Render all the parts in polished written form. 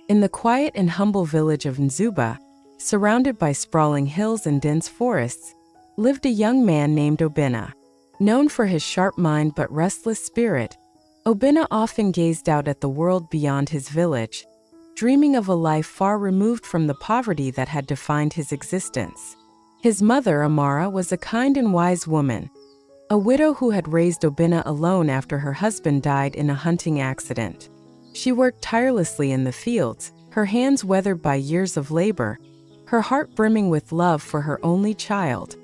In the quiet and humble village of Nzuoya, surrounded by sprawling hills and dense forests, lived a young man named Obinna. Known for his sharp mind but restless spirit, Obinna often gazed out at the world beyond his village, dreaming of a life far removed from the poverty that had defined his existence. His mother, Amara, was a kind and wise woman, a widow who had raised Obinna alone after her husband died in a hunting accident. She worked tirelessly in the fields, her hands weathered by years of labor, her heart brimming with love for her only child.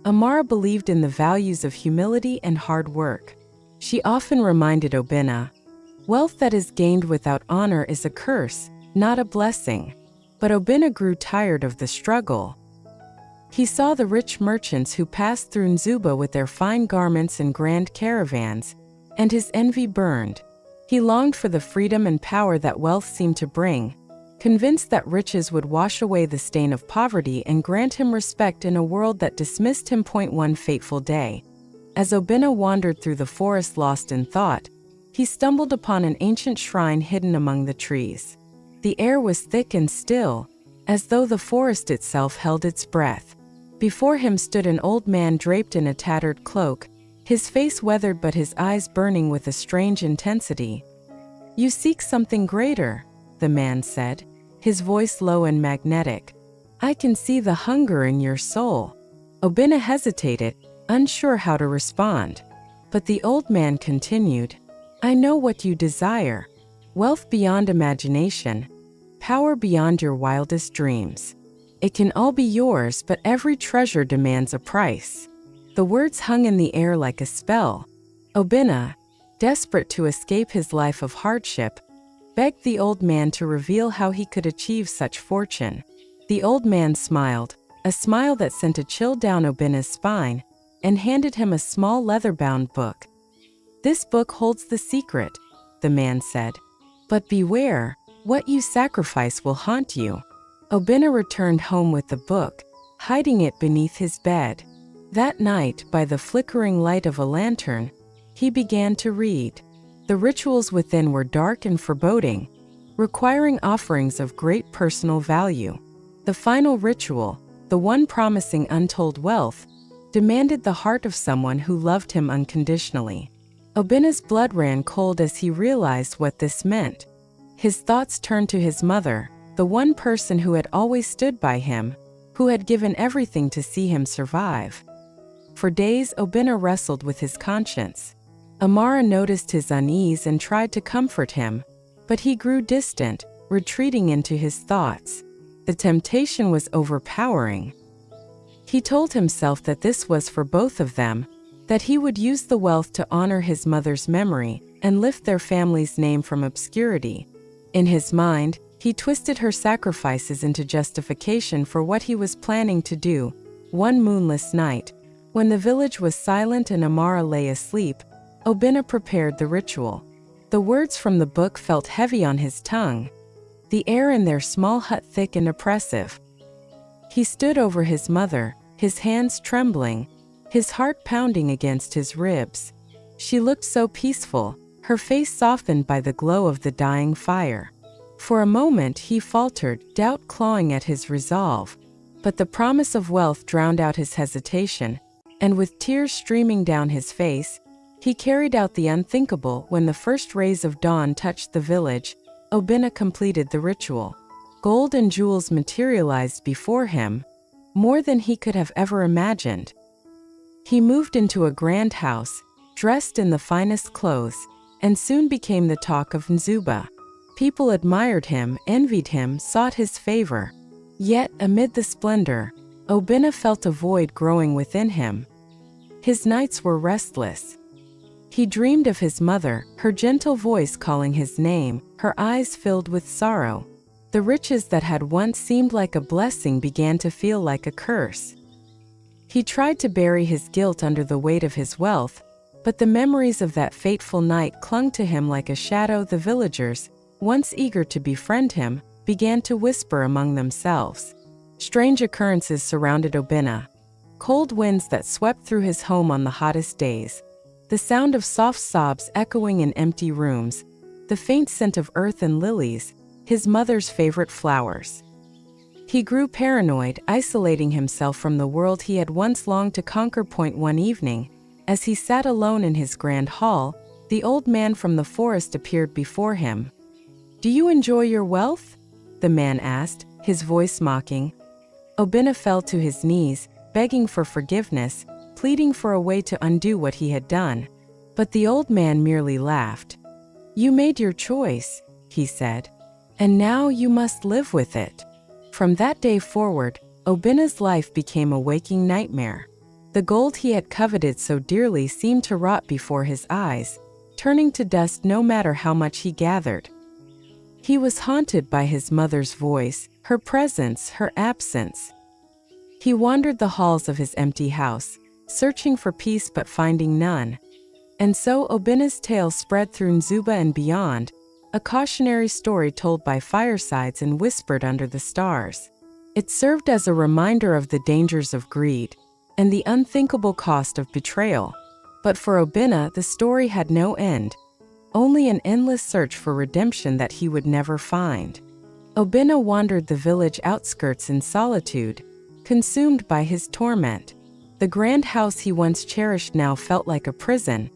Amara believed in the values of humility and hard work. She often reminded Obinna, "Wealth that is gained without honor is a curse, not a blessing." But Obinna grew tired of the struggle. He saw the rich merchants who passed through Nzuoya with their fine garments and grand caravans, and his envy burned. He longed for the freedom and power that wealth seemed to bring, convinced that riches would wash away the stain of poverty and grant him respect in a world that dismissed him. One fateful day, as Obinna wandered through the forest lost in thought, he stumbled upon an ancient shrine hidden among the trees. The air was thick and still, as though the forest itself held its breath. Before him stood an old man draped in a tattered cloak, his face weathered but his eyes burning with a strange intensity. "You seek something greater," the man said, his voice low and magnetic. "I can see the hunger in your soul." Obinna hesitated, unsure how to respond. But the old man continued, "I know what you desire. Wealth beyond imagination, power beyond your wildest dreams. It can all be yours, but every treasure demands a price." The words hung in the air like a spell. Obinna, desperate to escape his life of hardship, begged the old man to reveal how he could achieve such fortune. The old man smiled, a smile that sent a chill down Obinna's spine, and handed him a small leather-bound book. "This book holds the secret," the man said. "But beware, what you sacrifice will haunt you." Obinna returned home with the book, hiding it beneath his bed. That night, by the flickering light of a lantern, he began to read. The rituals within were dark and foreboding, requiring offerings of great personal value. The final ritual, the one promising untold wealth, demanded the heart of someone who loved him unconditionally. Obinna's blood ran cold as he realized what this meant. His thoughts turned to his mother, the one person who had always stood by him, who had given everything to see him survive. For days, Obinna wrestled with his conscience. Amara noticed his unease and tried to comfort him, but he grew distant, retreating into his thoughts. The temptation was overpowering. He told himself that this was for both of them, that he would use the wealth to honor his mother's memory and lift their family's name from obscurity. In his mind, he twisted her sacrifices into justification for what he was planning to do. One moonless night, when the village was silent and Amara lay asleep, Obinna prepared the ritual. The words from the book felt heavy on his tongue, the air in their small hut thick and oppressive. He stood over his mother, his hands trembling, his heart pounding against his ribs. She looked so peaceful, her face softened by the glow of the dying fire. For a moment he faltered, doubt clawing at his resolve. But the promise of wealth drowned out his hesitation, and with tears streaming down his face, he carried out the unthinkable. When the first rays of dawn touched the village, Obinna completed the ritual. Gold and jewels materialized before him, more than he could have ever imagined. He moved into a grand house, dressed in the finest clothes, and soon became the talk of Nzuoya. People admired him, envied him, sought his favor. Yet, amid the splendor, Obinna felt a void growing within him. His nights were restless. He dreamed of his mother, her gentle voice calling his name, her eyes filled with sorrow. The riches that had once seemed like a blessing began to feel like a curse. He tried to bury his guilt under the weight of his wealth, but the memories of that fateful night clung to him like a shadow. The villagers, once eager to befriend him, began to whisper among themselves. Strange occurrences surrounded Obinna. Cold winds that swept through his home on the hottest days, the sound of soft sobs echoing in empty rooms, the faint scent of earth and lilies, his mother's favorite flowers. He grew paranoid, isolating himself from the world he had once longed to conquer. One evening, as he sat alone in his grand hall, the old man from the forest appeared before him. "Do you enjoy your wealth?" the man asked, his voice mocking. Obinna fell to his knees, begging for forgiveness, pleading for a way to undo what he had done. But the old man merely laughed. "You made your choice," he said, "and now you must live with it." From that day forward, Obinna's life became a waking nightmare. The gold he had coveted so dearly seemed to rot before his eyes, turning to dust no matter how much he gathered. He was haunted by his mother's voice, her presence, her absence. He wandered the halls of his empty house, searching for peace but finding none. And so Obinna's tale spread through Nzuoya and beyond, a cautionary story told by firesides and whispered under the stars. It served as a reminder of the dangers of greed and the unthinkable cost of betrayal. But for Obinna, the story had no end, only an endless search for redemption that he would never find. Obinna wandered the village outskirts in solitude, consumed by his torment. The grand house he once cherished now felt like a prison,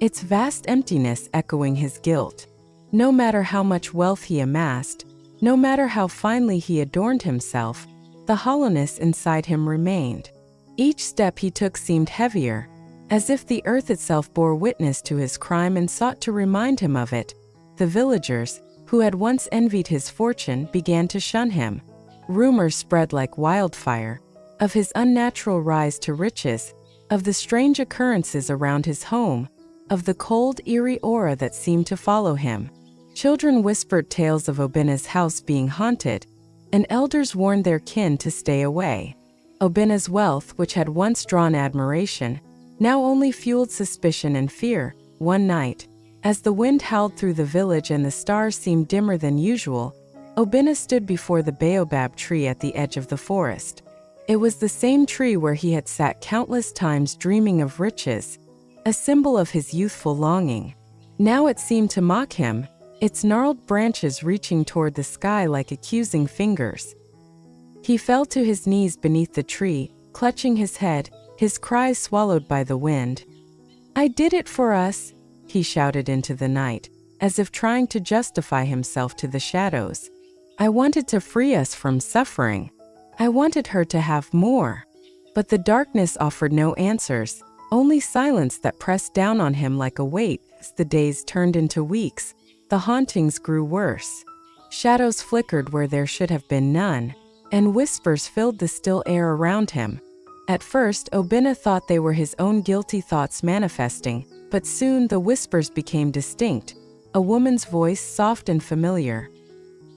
its vast emptiness echoing his guilt. No matter how much wealth he amassed, no matter how finely he adorned himself, the hollowness inside him remained. Each step he took seemed heavier, as if the earth itself bore witness to his crime and sought to remind him of it. The villagers, who had once envied his fortune, began to shun him. Rumors spread like wildfire of his unnatural rise to riches, of the strange occurrences around his home, of the cold, eerie aura that seemed to follow him. Children whispered tales of Obinna's house being haunted, and elders warned their kin to stay away. Obinna's wealth, which had once drawn admiration, now only fueled suspicion and fear. One night, as the wind howled through the village and the stars seemed dimmer than usual, Obinna stood before the baobab tree at the edge of the forest. It was the same tree where he had sat countless times dreaming of riches, a symbol of his youthful longing. Now it seemed to mock him, its gnarled branches reaching toward the sky like accusing fingers. He fell to his knees beneath the tree, clutching his head, his cries swallowed by the wind. "I did it for us," he shouted into the night, as if trying to justify himself to the shadows. "I wanted to free us from suffering. I wanted her to have more." But the darkness offered no answers, only silence that pressed down on him like a weight. As the days turned into weeks, the hauntings grew worse. Shadows flickered where there should have been none, and whispers filled the still air around him. At first, Obinna thought they were his own guilty thoughts manifesting, but soon the whispers became distinct, a woman's voice, soft and familiar.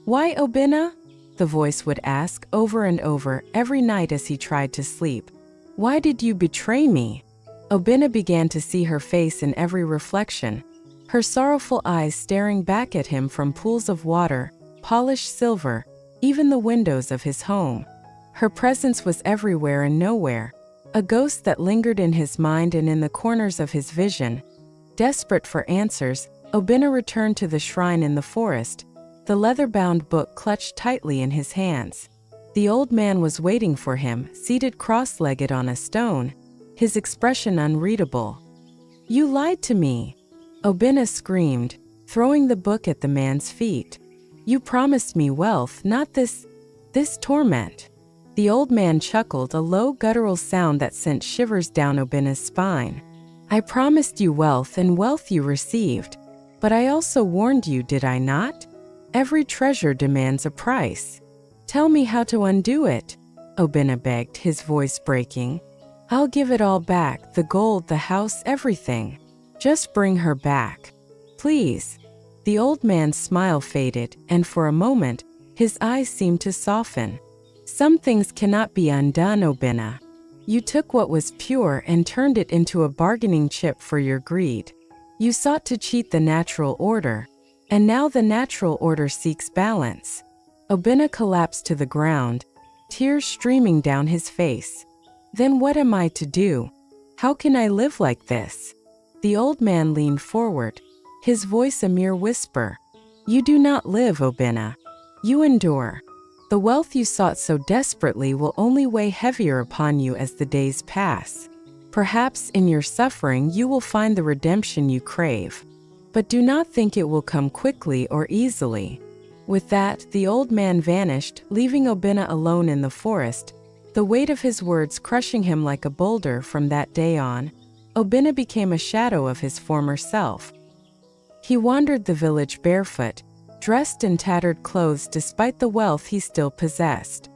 "Why, Obinna?" the voice would ask over and over every night as he tried to sleep. "Why did you betray me?" Obinna began to see her face in every reflection, her sorrowful eyes staring back at him from pools of water, polished silver, even the windows of his home. Her presence was everywhere and nowhere, a ghost that lingered in his mind and in the corners of his vision. Desperate for answers, Obinna returned to the shrine in the forest, the leather-bound book clutched tightly in his hands. The old man was waiting for him, seated cross-legged on a stone, his expression unreadable. "You lied to me!" Obinna screamed, throwing the book at the man's feet. "You promised me wealth, not this torment." The old man chuckled, a low guttural sound that sent shivers down Obinna's spine. "I promised you wealth, and wealth you received. But I also warned you, did I not? Every treasure demands a price. Tell me how to undo it," Obinna begged, his voice breaking. "I'll give it all back, the gold, the house, everything. Just bring her back. Please." The old man's smile faded, and for a moment, his eyes seemed to soften. "Some things cannot be undone, Obinna. You took what was pure and turned it into a bargaining chip for your greed. You sought to cheat the natural order, and now the natural order seeks balance." Obinna collapsed to the ground, tears streaming down his face. "Then what am I to do? How can I live like this?" The old man leaned forward, his voice a mere whisper. "You do not live, Obinna. You endure. The wealth you sought so desperately will only weigh heavier upon you as the days pass. Perhaps in your suffering you will find the redemption you crave. But do not think it will come quickly or easily. With that, the old man vanished, leaving Obinna alone in the forest, the weight of his words crushing him like a boulder. From that day on, Obinna became a shadow of his former self. He wandered the village barefoot, dressed in tattered clothes despite the wealth he still possessed.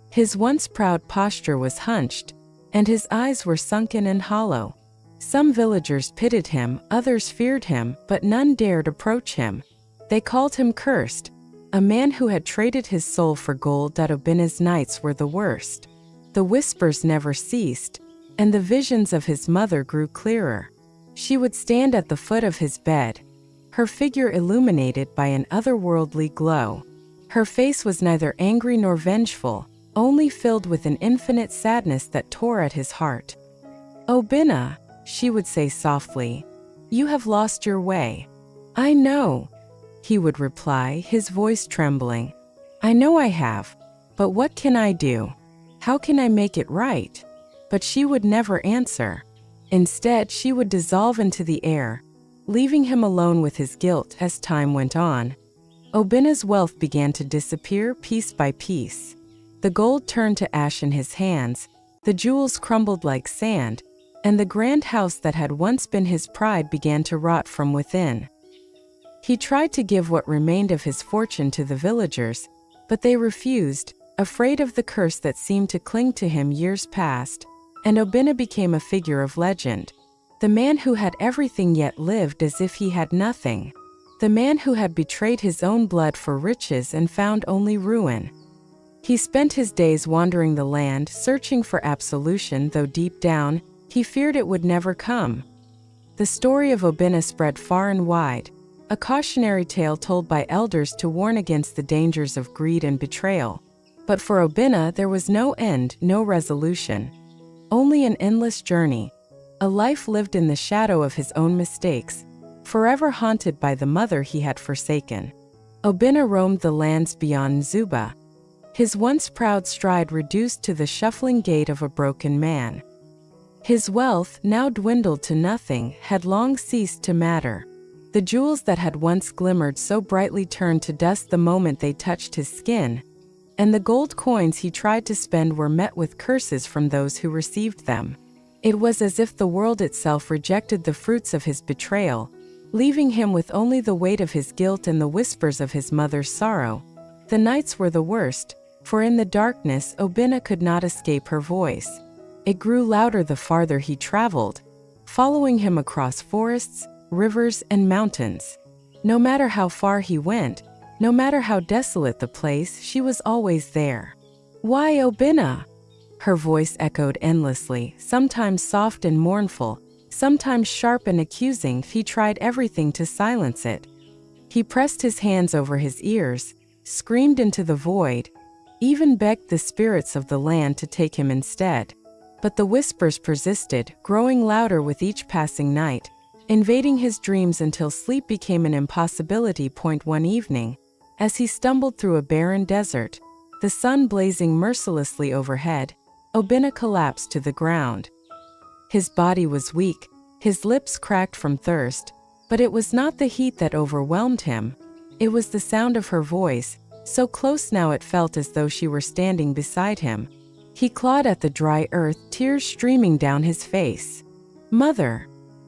His once proud posture was hunched, and his eyes were sunken and hollow. Some villagers pitied him, others feared him, but none dared approach him. They called him cursed, a man who had traded his soul for gold. Obinna's nights were the worst. The whispers never ceased, and the visions of his mother grew clearer. She would stand at the foot of his bed, her figure illuminated by an otherworldly glow. Her face was neither angry nor vengeful, only filled with an infinite sadness that tore at his heart. "Obinna," she would say softly, "you have lost your way." "I know," he would reply, his voice trembling. "I know I have, but what can I do? How can I make it right?" But she would never answer. Instead, she would dissolve into the air, leaving him alone with his guilt. As time went on, Obinna's wealth began to disappear piece by piece. The gold turned to ash in his hands, the jewels crumbled like sand, and the grand house that had once been his pride began to rot from within. He tried to give what remained of his fortune to the villagers, but they refused, afraid of the curse that seemed to cling to him. Years passed, and Obinna became a figure of legend. The man who had everything yet lived as if he had nothing. The man who had betrayed his own blood for riches and found only ruin. He spent his days wandering the land, searching for absolution, though deep down, he feared it would never come. The story of Obinna spread far and wide, a cautionary tale told by elders to warn against the dangers of greed and betrayal. But for Obinna there was no end, no resolution. Only an endless journey, a life lived in the shadow of his own mistakes, forever haunted by the mother he had forsaken. Obinna roamed the lands beyond Nzuoya, his once proud stride reduced to the shuffling gait of a broken man. His wealth, now dwindled to nothing, had long ceased to matter. The jewels that had once glimmered so brightly turned to dust the moment they touched his skin, and the gold coins he tried to spend were met with curses from those who received them. It was as if the world itself rejected the fruits of his betrayal, leaving him with only the weight of his guilt and the whispers of his mother's sorrow. The nights were the worst, for in the darkness Obinna could not escape her voice. It grew louder the farther he traveled, following him across forests, rivers, and mountains. No matter how far he went, no matter how desolate the place, she was always there. "Why, Obinna?" Her voice echoed endlessly, sometimes soft and mournful, sometimes sharp and accusing. He tried everything to silence it. He pressed his hands over his ears, screamed into the void, even begged the spirits of the land to take him instead. But the whispers persisted, growing louder with each passing night, invading his dreams until sleep became an impossibility. One evening, as he stumbled through a barren desert, the sun blazing mercilessly overhead, Obinna collapsed to the ground. His body was weak, his lips cracked from thirst, but it was not the heat that overwhelmed him. It was the sound of her voice, so close now it felt as though she were standing beside him. He clawed at the dry earth, tears streaming down his face. "Mother,"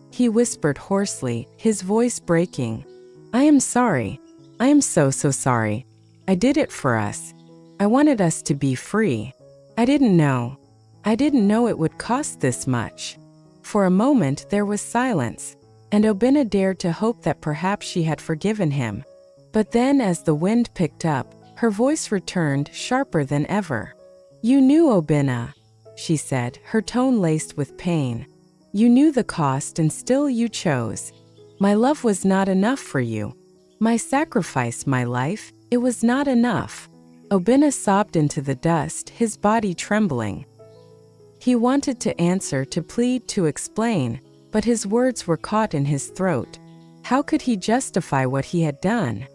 he whispered hoarsely, his voice breaking. "I am sorry. I am so sorry. I did it for us. I wanted us to be free. I didn't know. I didn't know it would cost this much." For a moment there was silence, and Obinna dared to hope that perhaps she had forgiven him. But then, as the wind picked up, her voice returned, sharper than ever. "You knew, Obinna," she said, her tone laced with pain. "You knew the cost and still you chose. My love was not enough for you. My sacrifice, my life, it was not enough." Obinna sobbed into the dust, his body trembling. He wanted to answer, to plead, to explain, but his words were caught in his throat. How could he justify what he had done?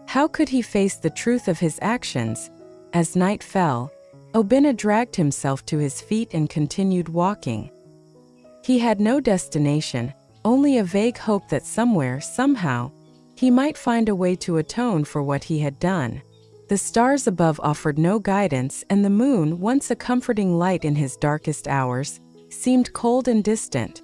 How could he face the truth of his actions? As night fell, Obinna dragged himself to his feet and continued walking. He had no destination, only a vague hope that somewhere, somehow, he might find a way to atone for what he had done. The stars above offered no guidance, and the moon, once a comforting light in his darkest hours, seemed cold and distant.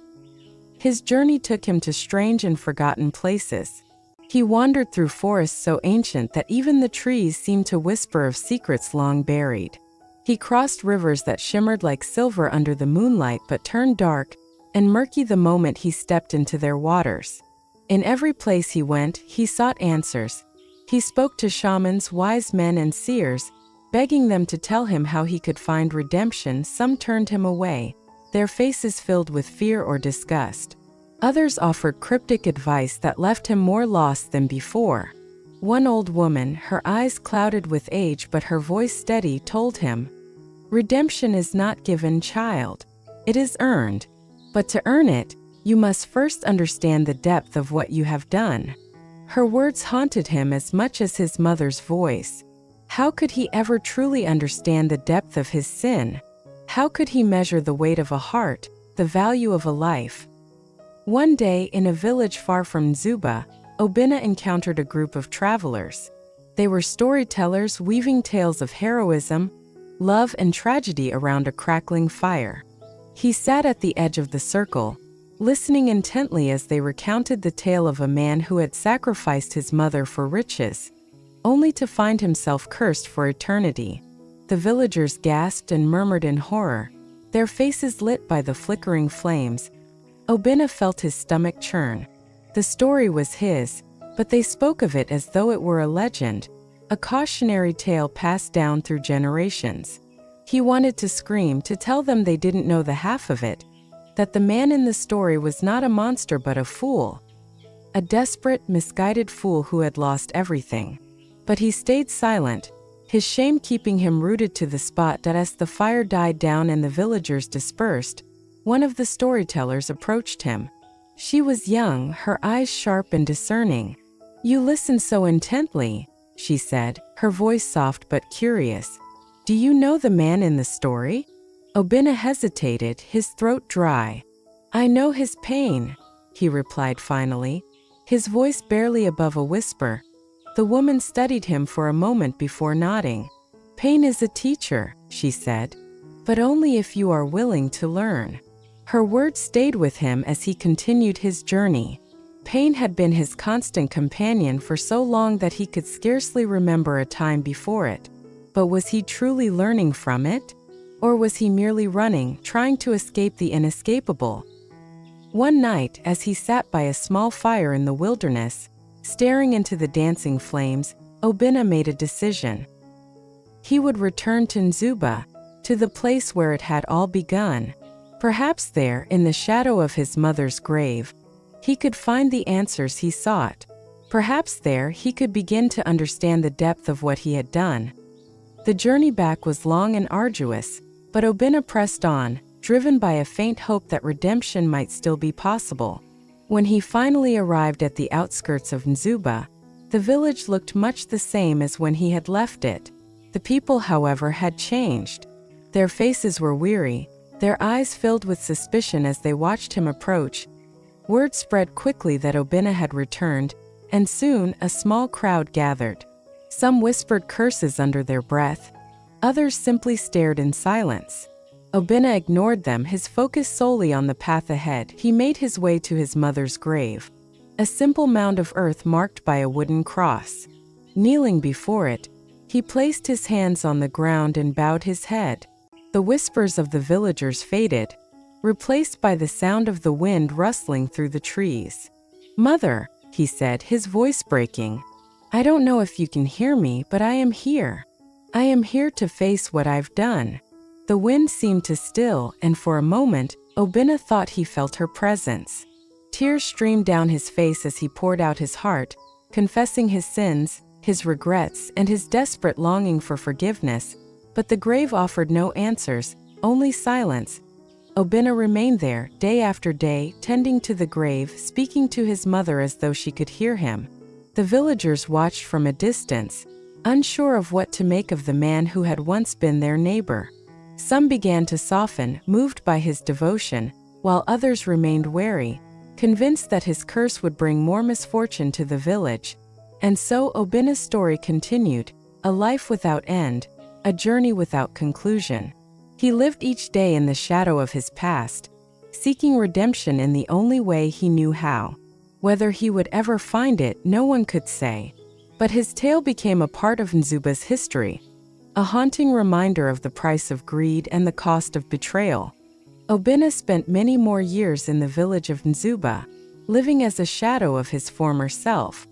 His journey took him to strange and forgotten places. He wandered through forests so ancient that even the trees seemed to whisper of secrets long buried. He crossed rivers that shimmered like silver under the moonlight but turned dark and murky the moment he stepped into their waters. In every place he went, he sought answers. He spoke to shamans, wise men, and seers, begging them to tell him how he could find redemption. Some turned him away, their faces filled with fear or disgust. Others offered cryptic advice that left him more lost than before. One old woman, her eyes clouded with age but her voice steady, told him, "Redemption is not given, child. It is earned. But to earn it, you must first understand the depth of what you have done." Her words haunted him as much as his mother's voice. How could he ever truly understand the depth of his sin? How could he measure the weight of a heart, the value of a life? One day, in a village far from Nzuoya, Obinna encountered a group of travelers. They were storytellers weaving tales of heroism, love, and tragedy around a crackling fire. He sat at the edge of the circle, listening intently as they recounted the tale of a man who had sacrificed his mother for riches, only to find himself cursed for eternity. The villagers gasped and murmured in horror, their faces lit by the flickering flames. Obinna felt his stomach churn. The story was his, but they spoke of it as though it were a legend, a cautionary tale passed down through generations. He wanted to scream, to tell them they didn't know the half of it, that the man in the story was not a monster but a fool. A desperate, misguided fool who had lost everything. But he stayed silent, his shame keeping him rooted to the spot. As the fire died down and the villagers dispersed, one of the storytellers approached him. She was young, her eyes sharp and discerning. "You listen so intently," she said, her voice soft but curious. "Do you know the man in the story?" Obinna hesitated, his throat dry. "I know his pain," he replied finally, his voice barely above a whisper. The woman studied him for a moment before nodding. "Pain is a teacher," she said, "but only if you are willing to learn." Her words stayed with him as he continued his journey. Pain had been his constant companion for so long that he could scarcely remember a time before it. But was he truly learning from it? Or was he merely running, trying to escape the inescapable? One night, as he sat by a small fire in the wilderness, staring into the dancing flames, Obinna made a decision. He would return to Nzuoya, to the place where it had all begun. Perhaps there, in the shadow of his mother's grave, he could find the answers he sought. Perhaps there he could begin to understand the depth of what he had done. The journey back was long and arduous, but Obinna pressed on, driven by a faint hope that redemption might still be possible. When he finally arrived at the outskirts of Nzuoya, the village looked much the same as when he had left it. The people, however, had changed. Their faces were weary, their eyes filled with suspicion as they watched him approach. Word spread quickly that Obinna had returned, and soon a small crowd gathered. Some whispered curses under their breath. Others simply stared in silence. Obinna ignored them, his focus solely on the path ahead. He made his way to his mother's grave, a simple mound of earth marked by a wooden cross. Kneeling before it, he placed his hands on the ground and bowed his head. The whispers of the villagers faded, replaced by the sound of the wind rustling through the trees. "Mother," he said, his voice breaking, "I don't know if you can hear me, but I am here. I am here to face what I've done." The wind seemed to still, and for a moment, Obinna thought he felt her presence. Tears streamed down his face as he poured out his heart, confessing his sins, his regrets, and his desperate longing for forgiveness. But the grave offered no answers, only silence. Obinna remained there, day after day, tending to the grave, speaking to his mother as though she could hear him. The villagers watched from a distance, unsure of what to make of the man who had once been their neighbor. Some began to soften, moved by his devotion, while others remained wary, convinced that his curse would bring more misfortune to the village. And so Obinna's story continued, a life without end, a journey without conclusion. He lived each day in the shadow of his past, seeking redemption in the only way he knew how. Whether he would ever find it, no one could say. But his tale became a part of Nzuoya's history, a haunting reminder of the price of greed and the cost of betrayal. Obinna spent many more years in the village of Nzuoya, living as a shadow of his former self.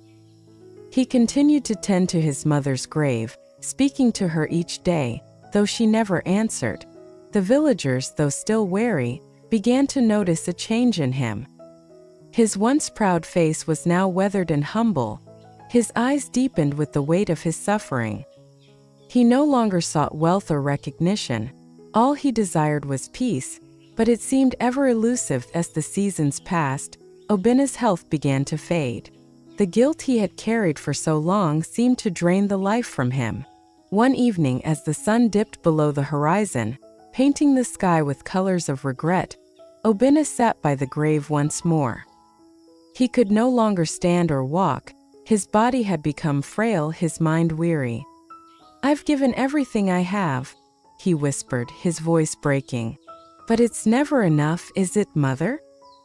He continued to tend to his mother's grave, speaking to her each day, though she never answered. The villagers, though still wary, began to notice a change in him. His once proud face was now weathered and humble. His eyes deepened with the weight of his suffering. He no longer sought wealth or recognition. All he desired was peace, but it seemed ever elusive as the seasons passed. Obinna's health began to fade. The guilt he had carried for so long seemed to drain the life from him. One evening, as the sun dipped below the horizon, painting the sky with colors of regret, Obinna sat by the grave once more. He could no longer stand or walk. His body had become frail, his mind weary. "I've given everything I have," he whispered, his voice breaking. "But it's never enough, is it, Mother?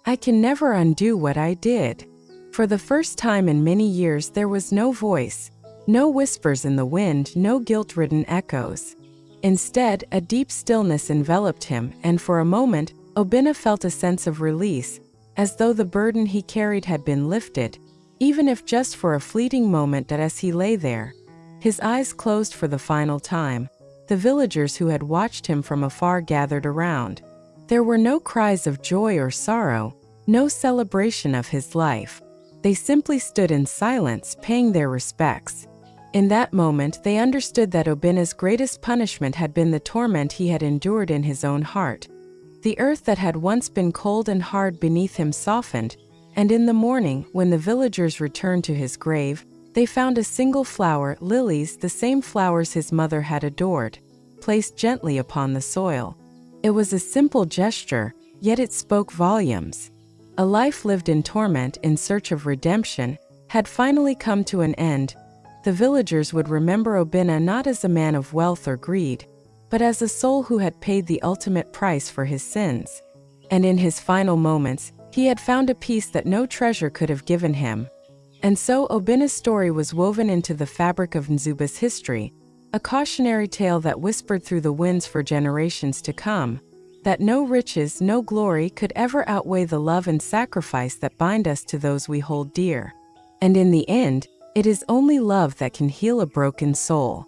I can never undo what I did." For the first time in many years there was no voice, no whispers in the wind, no guilt-ridden echoes. Instead, a deep stillness enveloped him, and for a moment, Obinna felt a sense of release, as though the burden he carried had been lifted, even if just for a fleeting moment. That as he lay there, his eyes closed for the final time, the villagers who had watched him from afar gathered around. There were no cries of joy or sorrow, no celebration of his life. They simply stood in silence, paying their respects. In that moment, they understood that Obinna's greatest punishment had been the torment he had endured in his own heart. The earth that had once been cold and hard beneath him softened, and in the morning, when the villagers returned to his grave, they found a single flower, lilies, the same flowers his mother had adored, placed gently upon the soil. It was a simple gesture, yet it spoke volumes. A life lived in torment in search of redemption had finally come to an end. The villagers would remember Obinna not as a man of wealth or greed, but as a soul who had paid the ultimate price for his sins. And in his final moments, he had found a peace that no treasure could have given him. And so Obinna's story was woven into the fabric of Nzuoya's history, a cautionary tale that whispered through the winds for generations to come, that no riches, no glory could ever outweigh the love and sacrifice that bind us to those we hold dear. And in the end, it is only love that can heal a broken soul.